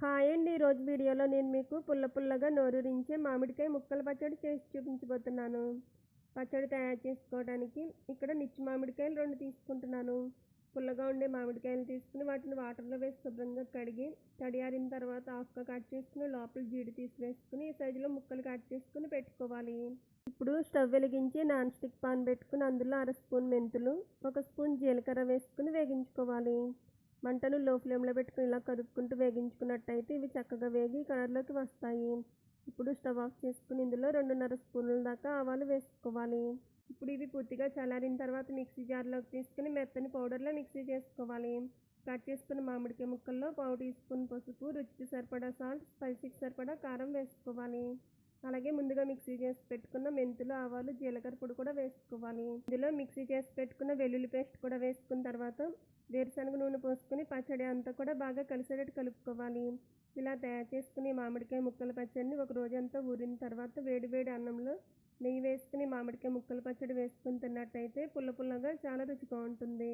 Hi అండి. ఈరోజు వీడియోలో నేను మీకు పుల్ల పుల్లగా నోరూరించే మామిడికాయ ముక్కల పచ్చడి చేసి చూపించబోతున్నాను. పచ్చడి తయారు చేసుకోవడానికి ఇక్కడ నిచ్చి మామిడికాయలు 2 తీసుకుంటున్నాను. పుల్లగా ఉండే మామిడికాయలు తీసుకుని వాటిని వాటర్లో వేసి శుభ్రంగా కడిగి తడియారిన తర్వాత హాఫ్గా కట్ చేసుకుని లోపల జీడి తీసివేసుకుని ఈ సైజులో ముక్కలు కట్ చేసుకుని పెట్టుకోవాలి. ఇప్పుడు స్టవ్ వెలిగించి నాన్ స్టిక్ పాన్ పెట్టుకుని అందులో 1/2 స్పూన్ మెంతులు, 1 స్పూన్ జీలకర్ర వేసుకుని వేగించుకోవాలి. మంటను లో ఫ్లేమ్లో పెట్టుకుని ఇలా కదుపుకుంటూ వేగించుకున్నట్టయితే ఇవి చక్కగా వేగి కలర్లోకి వస్తాయి. ఇప్పుడు స్టవ్ ఆఫ్ చేసుకుని ఇందులో 2.5 స్పూన్ల దాకా ఆవాలు వేసుకోవాలి. ఇప్పుడు ఇవి పూర్తిగా చల్లారిన తర్వాత మిక్సీ జార్లోకి తీసుకుని మెత్తని పౌడర్లో మిక్సీ చేసుకోవాలి. కట్ చేసుకున్న మామిడికాయ ముక్కల్లో 1/4 టీ స్పూన్ పసుపు, రుచికి సరిపడా సాల్ట్, స్పైసీకి సరిపడా కారం వేసుకోవాలి. అలాగే ముందుగా మిక్సీ చేసి పెట్టుకున్న మెంతులు, ఆవాలు, జీలకర్ర పొడి కూడా వేసుకోవాలి. ఇందులో మిక్సీ చేసి పెట్టుకున్న వెల్లుల్లి పేస్ట్ కూడా వేసుకున్న తర్వాత వేరుశనగ నూనె పోసుకుని పచ్చడి అంతా కూడా బాగా కలిసేటట్టు కలుపుకోవాలి. ఇలా తయారు చేసుకుని మామిడికాయ ముక్కల పచ్చడిని ఒక రోజంతా ఊరిన తర్వాత వేడి వేడి అన్నంలో నెయ్యి వేసుకుని మామిడికాయ ముక్కల పచ్చడి వేసుకుని తిన్నట్టయితే పుల్ల పుల్లగా చాలా రుచిగా ఉంటుంది.